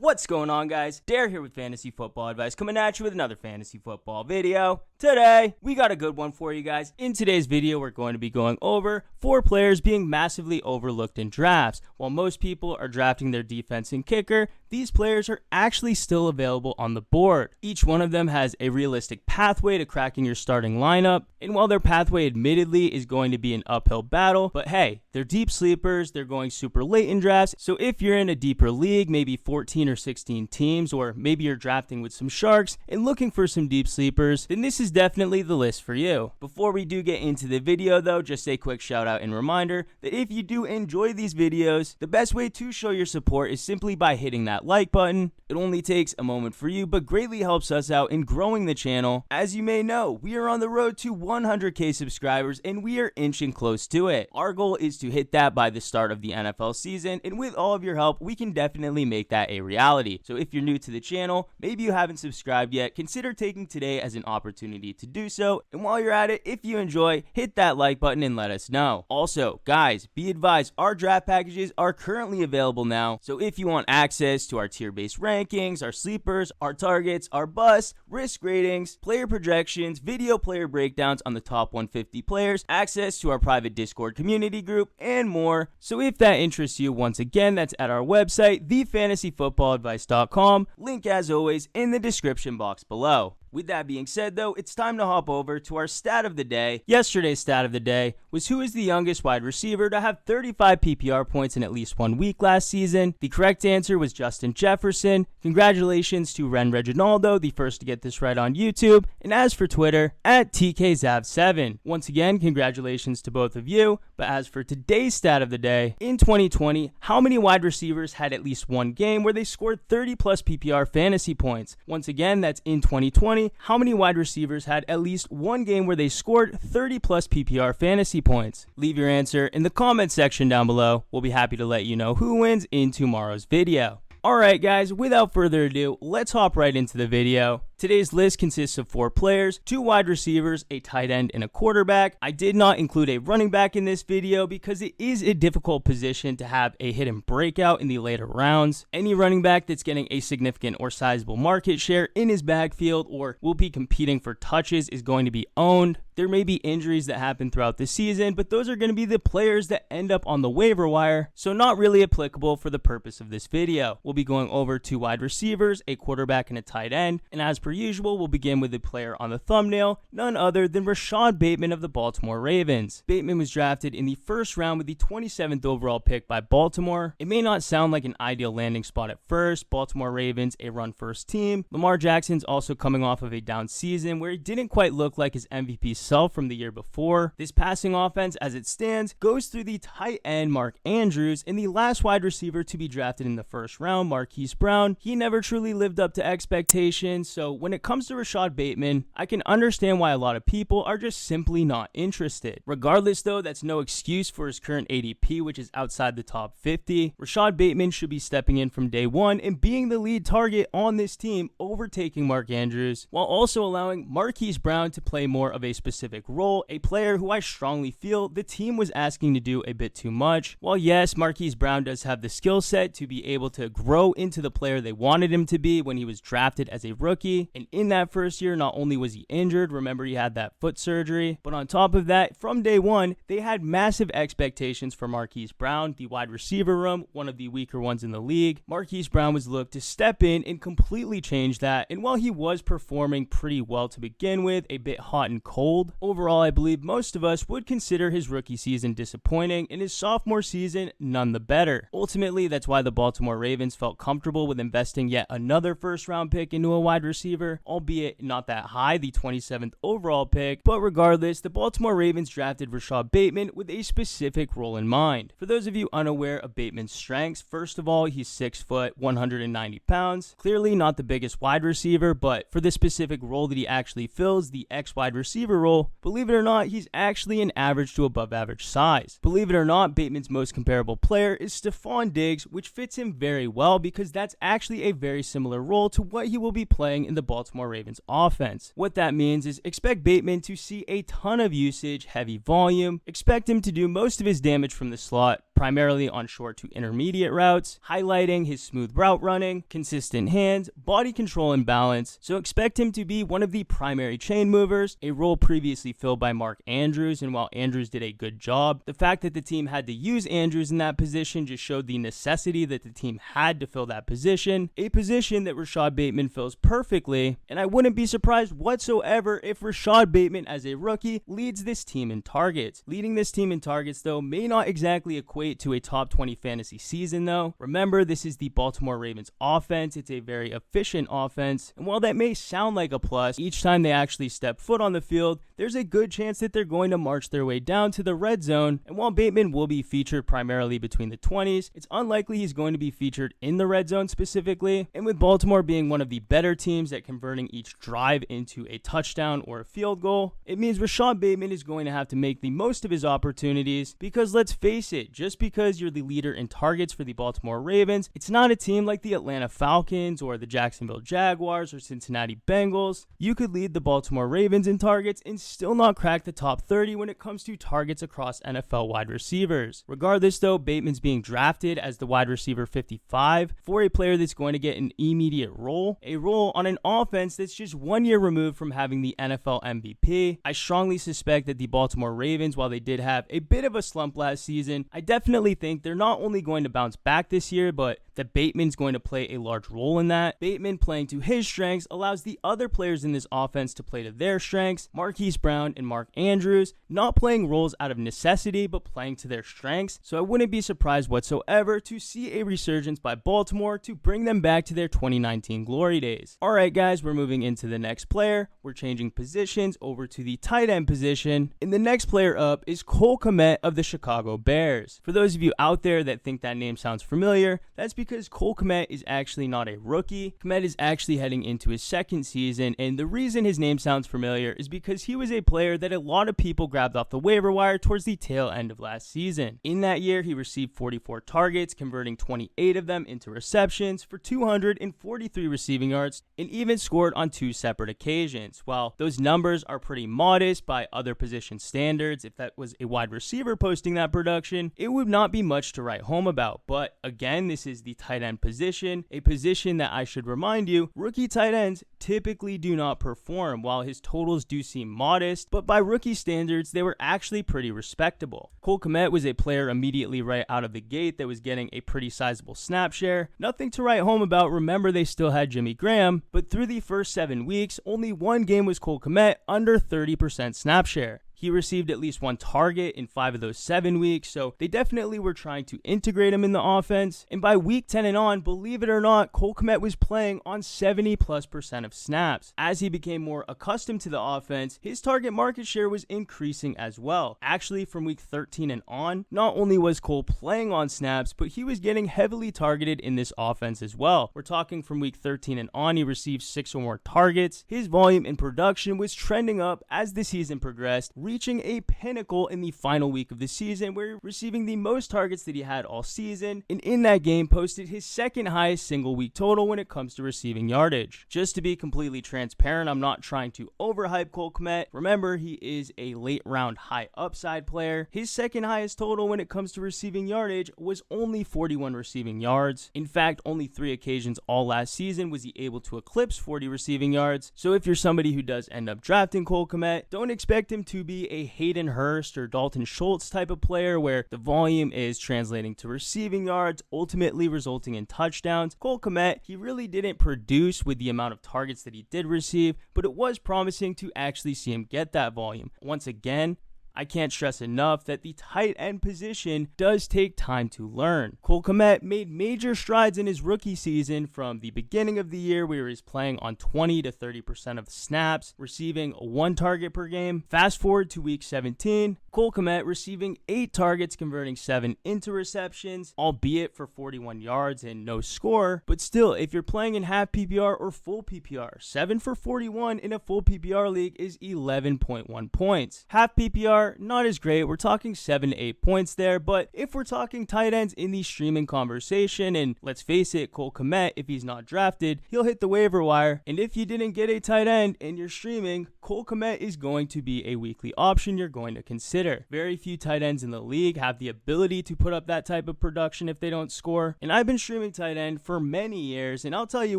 What's going on, guys? Dare here with Fantasy Football Advice, coming at you with another fantasy football video. Today, we got a good one for you guys. In today's video, we're going to be going over 4 players being massively overlooked in drafts. While most people are drafting their defense and kicker, these players are actually still available on the board. Each one of them has a realistic pathway to cracking your starting lineup, and while their pathway admittedly is going to be an uphill battle, but hey, they're deep sleepers, they're going super late in drafts, so if you're in a deeper league, maybe 14 or 16 teams, or maybe you're drafting with some sharks and looking for some deep sleepers, then this is definitely the list for you. Before we do get into the video though, just a quick shout out and reminder that if you do enjoy these videos, the best way to show your support is simply by hitting that like button. It only takes a moment for you, but greatly helps us out in growing the channel. As you may know, we are on the road to 100k subscribers and we are inching close to it. Our goal is to hit that by the start of the NFL season, and with all of your help, we can definitely make that a reality. So if you're new to the channel, maybe you haven't subscribed yet, consider taking today as an opportunity to do so. And while you're at it, if you enjoy, hit that like button and let us know. Also, guys, be advised, our draft packages are currently available now. So if you want access to our tier-based rankings, our sleepers, our targets, our busts, risk ratings, player projections, video player breakdowns on the top 150 players, access to our private Discord community group, and more. So if that interests you, once again, that's at our website, thefantasyfootballadvice.com. Link as always in the description box below. With that being said though, it's time to hop over to our stat of the day. Yesterday's stat of the day was who is the youngest wide receiver to have 35 PPR points in at least 1 week last season. The correct answer was Justin Jefferson. Congratulations to Ren Reginaldo, the first to get this right on YouTube. And as for Twitter, at TKZav7. Once again, congratulations to both of you. But as for today's stat of the day, in 2020, how many wide receivers had at least one game where they scored 30 plus PPR fantasy points? Once again, that's in 2020. How many wide receivers had at least one game where they scored 30 plus PPR fantasy points? Leave your answer in the comment section down below. We'll be happy to let you know who wins in tomorrow's video. Alright guys, without further ado, let's hop right into the video. Today's list consists of 4 players, 2 wide receivers, a tight end, and a quarterback. I did not include a running back in this video because it is a difficult position to have a hidden breakout in the later rounds. Any running back that's getting a significant or sizable market share in his backfield or will be competing for touches is going to be owned. There may be injuries that happen throughout the season, but those are going to be the players that end up on the waiver wire, so not really applicable for the purpose of this video. We'll be going over 2 wide receivers, a quarterback, and a tight end, and as per usual, we'll begin with the player on the thumbnail, none other than Rashod Bateman of the Baltimore Ravens. Bateman was drafted in the first round with the 27th overall pick by Baltimore. It may not sound like an ideal landing spot at first. Baltimore Ravens, a run-first team. Lamar Jackson's also coming off of a down season where he didn't quite look like his MVP self from the year before. This passing offense, as it stands, goes through the tight end Mark Andrews, and the last wide receiver to be drafted in the first round, Marquise Brown. He never truly lived up to expectations, so when it comes to Rashod Bateman, I can understand why a lot of people are just simply not interested. Regardless though, that's no excuse for his current ADP, which is outside the top 50. Rashod Bateman should be stepping in from day one and being the lead target on this team, overtaking Mark Andrews, while also allowing Marquise Brown to play more of a specific role, a player who I strongly feel the team was asking to do a bit too much. While yes, Marquise Brown does have the skill set to be able to grow into the player they wanted him to be when he was drafted as a rookie, and in that first year, not only was he injured, remember he had that foot surgery, but on top of that, from day one, they had massive expectations for Marquise Brown, the wide receiver room, one of the weaker ones in the league. Marquise Brown was looked to step in and completely change that, and while he was performing pretty well to begin with, a bit hot and cold, overall I believe most of us would consider his rookie season disappointing, and his sophomore season none the better. Ultimately, that's why the Baltimore Ravens felt comfortable with investing yet another first round pick into a wide receiver, albeit not that high, the 27th overall pick, but regardless, the Baltimore Ravens drafted Rashod Bateman with a specific role in mind. For those of you unaware of Bateman's strengths, first of all, he's 6 foot, 190 pounds, clearly not the biggest wide receiver, but for the specific role that he actually fills, the X wide receiver role, believe it or not, he's actually an average to above average size. Believe it or not, Bateman's most comparable player is Stephon Diggs, which fits him very well because that's actually a very similar role to what he will be playing in the Baltimore Ravens offense. What that means is expect Bateman to see a ton of usage, heavy volume, expect him to do most of his damage from the slot, primarily on short to intermediate routes, highlighting his smooth route running, consistent hands, body control and balance. So expect him to be one of the primary chain movers, a role previously filled by Mark Andrews, and while Andrews did a good job, the fact that the team had to use Andrews in that position just showed the necessity that the team had to fill that position, a position that Rashod Bateman fills perfectly, and I wouldn't be surprised whatsoever if Rashod Bateman as a rookie leads this team in targets. Leading this team in targets though may not exactly equate to a top 20 fantasy season though. Remember, this is the Baltimore Ravens offense. It's a very efficient offense, and while that may sound like a plus, each time they actually step foot on the field, there's a good chance that they're going to march their way down to the red zone, and while Bateman will be featured primarily between the 20s, it's unlikely he's going to be featured in the red zone specifically, and with Baltimore being one of the better teams at converting each drive into a touchdown or a field goal, it means Rashod Bateman is going to have to make the most of his opportunities, because let's face it, just because you're the leader in targets for the Baltimore Ravens, it's not a team like the Atlanta Falcons or the Jacksonville Jaguars or Cincinnati Bengals. You could lead the Baltimore Ravens in targets and still not crack the top 30 when it comes to targets across NFL wide receivers. Regardless though, Bateman's being drafted as the wide receiver 55 for a player that's going to get an immediate role, a role on an offense that's just 1 year removed from having the NFL MVP. I strongly suspect that the Baltimore Ravens, while they did have a bit of a slump last season, I definitely think they're not only going to bounce back this year, but that Bateman's going to play a large role in that. Bateman playing to his strengths allows the other players in this offense to play to their strengths. Marquise Brown and Mark Andrews not playing roles out of necessity, but playing to their strengths. So I wouldn't be surprised whatsoever to see a resurgence by Baltimore to bring them back to their 2019 glory days. Alright guys, we're moving into the next player. We're changing positions over to the tight end position. And the next player up is Kmet of the Chicago Bears. For those of you out there that think that name sounds familiar, that's because Kmet is actually not a rookie. Kmet is actually heading into his second season, and the reason his name sounds familiar is because he was a player that a lot of people grabbed off the waiver wire towards the tail end of last season. In that year, he received 44 targets, converting 28 of them into receptions for 243 receiving yards, and even scored on 2 separate occasions. While those numbers are pretty modest by other position standards, if that was a wide receiver posting that production, it would not be much to write home about. But again, this is the tight end position, a position that I should remind you, rookie tight ends typically do not perform. While his totals do seem modest, but by rookie standards, they were actually pretty respectable. Kmet was a player immediately right out of the gate that was getting a pretty sizable snap share. Nothing to write home about. Remember, they still had Jimmy Graham, but through the first 7 weeks, only one game was Kmet under 30% snap share. He received at least 1 target in 5 of those 7 weeks, so they definitely were trying to integrate him in the offense. And by week 10 and on, believe it or not, Kmet was playing on 70+% of snaps. As he became more accustomed to the offense, his target market share was increasing as well. Actually, from week 13 and on, not only was Cole playing on snaps, but he was getting heavily targeted in this offense as well. We're talking from week 13 and on, he received 6 or more targets. His volume and production was trending up as the season progressed, reaching a pinnacle in the final week of the season, where receiving the most targets that he had all season, and in that game posted his second highest single week total when it comes to receiving yardage. Just to be completely transparent, I'm not trying to overhype Kmet. Remember, he is a late round high upside player. His second highest total when it comes to receiving yardage was only 41 receiving yards. In fact, only 3 occasions all last season was he able to eclipse 40 receiving yards. So if you're somebody who does end up drafting Kmet, don't expect him to be a Hayden Hurst or Dalton Schultz type of player where the volume is translating to receiving yards, ultimately resulting in touchdowns. Kmet, he really didn't produce with the amount of targets that he did receive, but it was promising to actually see him get that volume. Once again, I can't stress enough that the tight end position does take time to learn. Kmet made major strides in his rookie season from the beginning of the year, where he was playing on 20 to 30% of the snaps, receiving 1 target per game. Fast forward to week 17, Kmet receiving 8 targets, converting 7 into receptions, albeit for 41 yards and no score. But still, if you're playing in half PPR or full PPR, 7 for 41 in a full PPR league is 11.1 points. Half PPR, PPR, not as great. We're talking 7 to 8 points there, but if we're talking tight ends in the streaming conversation, and let's face it, Cole Kmet, if he's not drafted, he'll hit the waiver wire. And if you didn't get a tight end and you're streaming, Cole Kmet is going to be a weekly option you're going to consider. Very few tight ends in the league have the ability to put up that type of production if they don't score. And I've been streaming tight end for many years, and I'll tell you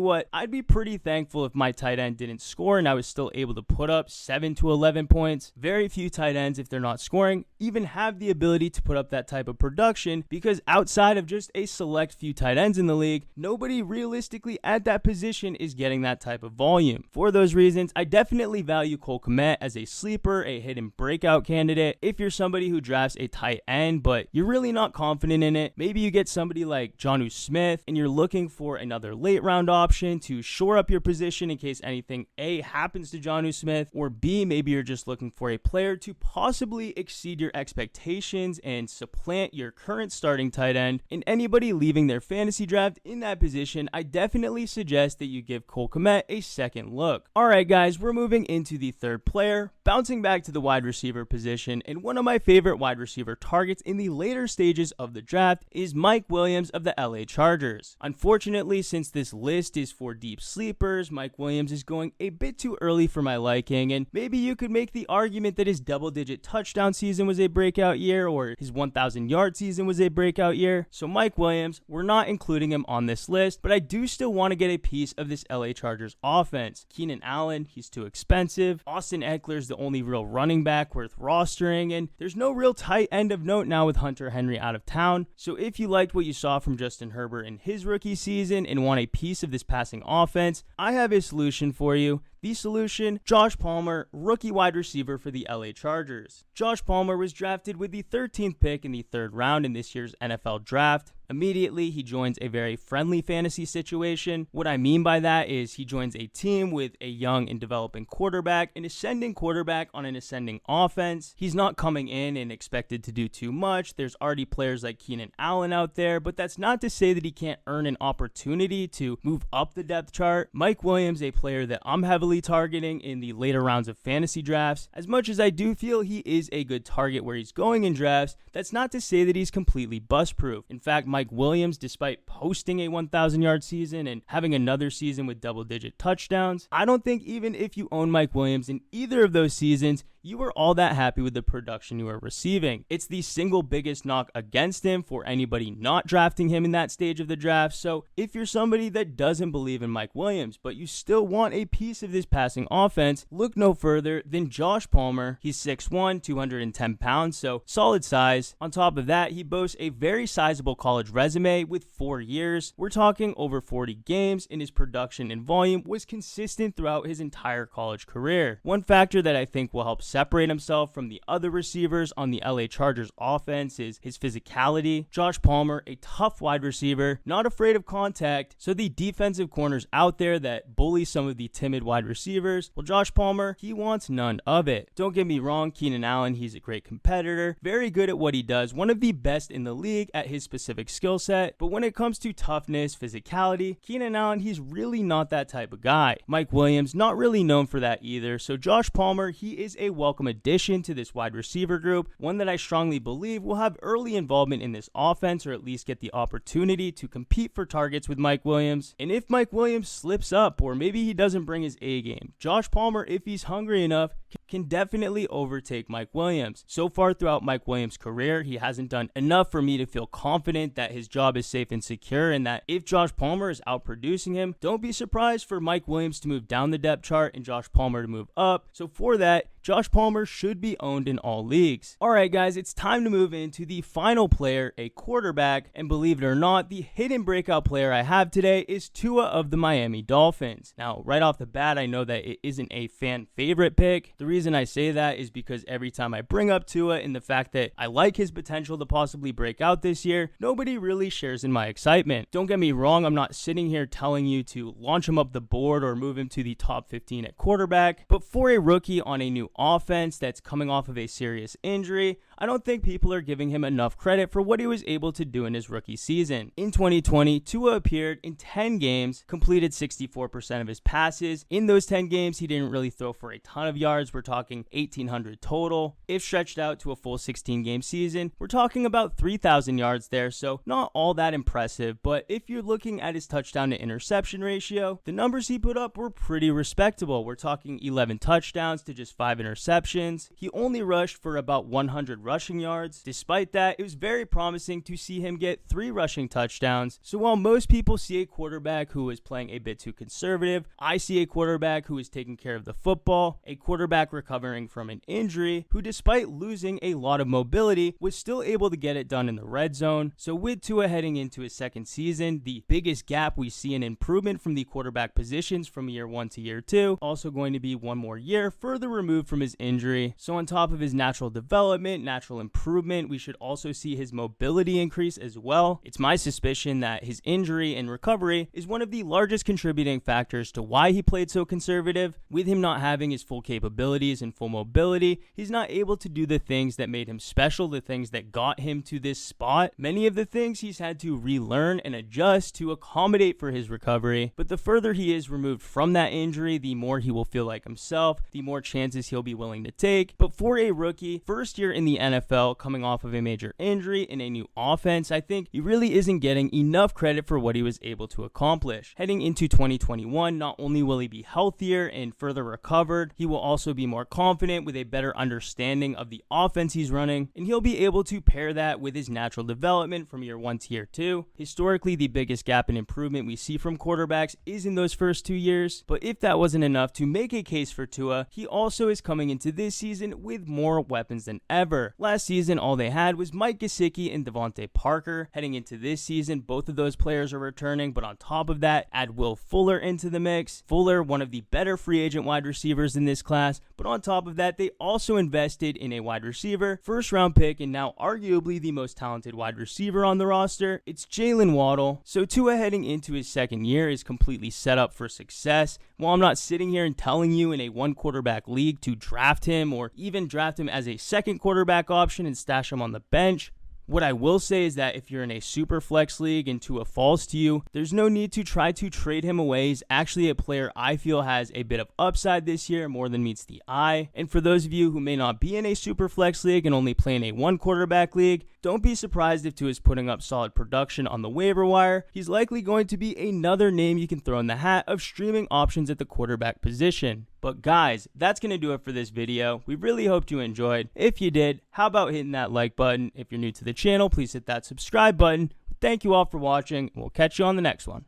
what, I'd be pretty thankful if my tight end didn't score and I was still able to put up 7 to 11 points. Very few tight ends, if they're not scoring, even have the ability to put up that type of production, because outside of just a select few tight ends in the league, nobody realistically at that position is getting that type of volume. For those reasons, I definitely value Cole Kmet as a sleeper, a hidden breakout candidate. If you're somebody who drafts a tight end, but you're really not confident in it, maybe you get somebody like Jonnu Smith and you're looking for another late round option to shore up your position in case anything A happens to Jonnu Smith, or B, maybe you're just looking for a player to possibly exceed your expectations and supplant your current starting tight end, and anybody leaving their fantasy draft in that position, I definitely suggest that you give Cole Kmet a second look. Alright guys, we're moving into the third player, bouncing back to the wide receiver position, and one of my favorite wide receiver targets in the later stages of the draft is Mike Williams of the LA Chargers. Unfortunately, since this list is for deep sleepers, Mike Williams is going a bit too early for my liking, and maybe you could make the argument that his double-digit touchdown season was a breakout year, or his 1,000-yard season was a breakout year. So Mike Williams, we're not including him on this list, but I do still want to get a piece of this LA Chargers offense. Keenan Allen, he's too expensive. Austin Eckler's the only real running back worth rostering, and there's no real tight end of note now with Hunter Henry out of town. So if you liked what you saw from Justin Herbert in his rookie season and want a piece of this passing offense, I have a solution for you. The solution, Josh Palmer, rookie wide receiver for the LA Chargers. Josh Palmer was drafted with the 13th pick in the 3rd round in this year's NFL draft. Immediately, he joins a very friendly fantasy situation. What I mean by that is he joins a team with a young and developing quarterback, an ascending quarterback on an ascending offense. He's not coming in and expected to do too much. There's already players like Keenan Allen out there, but that's not to say that he can't earn an opportunity to move up the depth chart. Mike Williams, a player that I'm heavily targeting in the later rounds of fantasy drafts. As much as I do feel he is a good target where he's going in drafts, that's not to say that he's completely bust-proof. In fact, Mike Williams, despite posting a 1,000-yard season and having another season with double-digit touchdowns, I don't think even if you own Mike Williams in either of those seasons, you were all that happy with the production you were receiving. It's the single biggest knock against him for anybody not drafting him in that stage of the draft. So if you're somebody that doesn't believe in Mike Williams, but you still want a piece of this passing offense, look no further than Josh Palmer. He's 6'1", 210 pounds, so solid size. On top of that, he boasts a very sizable college resume with 4 years. We're talking over 40 games, and his production and volume was consistent throughout his entire college career. One factor that I think will help separate himself from the other receivers on the LA Chargers offense is his physicality. Josh Palmer, a tough wide receiver, not afraid of contact, so the defensive corners out there that bully some of the timid wide receivers, well, Josh Palmer, he wants none of it. Don't get me wrong, Keenan Allen, he's a great competitor, very good at what he does, one of the best in the league at his specific skill set, but when it comes to toughness, physicality, Keenan Allen, he's really not that type of guy. Mike Williams, not really known for that either, so Josh Palmer, he is a welcome addition to this wide receiver group, one that I strongly believe will have early involvement in this offense, or at least get the opportunity to compete for targets with Mike Williams. And if Mike Williams slips up, or maybe he doesn't bring his A game, Josh Palmer, if he's hungry enough, can definitely overtake Mike Williams. So far throughout Mike Williams' career, he hasn't done enough for me to feel confident that his job is safe and secure, and that if Josh Palmer is outproducing him, don't be surprised for Mike Williams to move down the depth chart and Josh Palmer to move up. So for that, Josh Palmer should be owned in all leagues. Alright guys, it's time to move into the final player, a quarterback, and believe it or not, the hidden breakout player I have today is Tua of the Miami Dolphins. Now, right off the bat, I know that it isn't a fan favorite pick. The reason I say that is because every time I bring up Tua and the fact that I like his potential to possibly break out this year, nobody really shares in my excitement. Don't get me wrong, I'm not sitting here telling you to launch him up the board or move him to the top 15 at quarterback, but for a rookie on a new offense that's coming off of a serious injury, I don't think people are giving him enough credit for what he was able to do in his rookie season. In 2020, Tua appeared in 10 games, completed 64% of his passes. In those 10 games, he didn't really throw for a ton of yards. We're talking 1,800 total. If stretched out to a full 16-game season, we're talking about 3,000 yards there, so not all that impressive. But if you're looking at his touchdown to interception ratio, the numbers he put up were pretty respectable. We're talking 11 touchdowns to just 5 interceptions. He only rushed for about 100 rushing yards. Despite that, it was very promising to see him get 3 rushing touchdowns. So while most people see a quarterback who is playing a bit too conservative, I see a quarterback who is taking care of the football, a quarterback recovering from an injury, who despite losing a lot of mobility, was still able to get it done in the red zone. So with Tua heading into his second season, the biggest gap we see an improvement from the quarterback positions from year 1 to year 2, also going to be 1 more year further removed from his injury. So on top of his natural development, natural improvement, we should also see his mobility increase as well. It's my suspicion that his injury and recovery is one of the largest contributing factors to why he played so conservative. With him not having his full capabilities and full mobility, he's not able to do the things that made him special, the things that got him to this spot. Many of the things he's had to relearn and adjust to accommodate for his recovery. But the further he is removed from that injury, the more he will feel like himself, the more chances he'll be willing to take. But for a rookie, first year in the NFL, coming off of a major injury in a new offense, I think he really isn't getting enough credit for what he was able to accomplish. Heading into 2021, not only will he be healthier and further recovered, he will also be more confident with a better understanding of the offense he's running, and he'll be able to pair that with his natural development from year 1 to year 2. Historically, the biggest gap in improvement we see from quarterbacks is in those first 2 years, but if that wasn't enough to make a case for Tua, he also is coming into this season with more weapons than ever. Last season, all they had was Mike Gesicki and Devontae Parker. Heading into this season, both of those players are returning, but on top of that, add Will Fuller into the mix. Fuller, one of the better free agent wide receivers in this class, but on top of that, they also invested in a wide receiver, first round pick, and now arguably the most talented wide receiver on the roster. It's Jalen Waddle. So Tua heading into his second year is completely set up for success. While I'm not sitting here and telling you in a 1 quarterback league to draft him or even draft him as a second quarterback option and stash him on the bench, what I will say is that if you're in a super flex league and Tua falls to you, there's no need to try to trade him away. He's actually a player I feel has a bit of upside this year, more than meets the eye. And for those of you who may not be in a super flex league and only play in a 1 quarterback league, don't be surprised if Tua is putting up solid production on the waiver wire. He's likely going to be another name you can throw in the hat of streaming options at the quarterback position. But guys, that's going to do it for this video. We really hope you enjoyed. If you did, how about hitting that like button? If you're new to the channel, please hit that subscribe button. Thank you all for watching, and we'll catch you on the next one.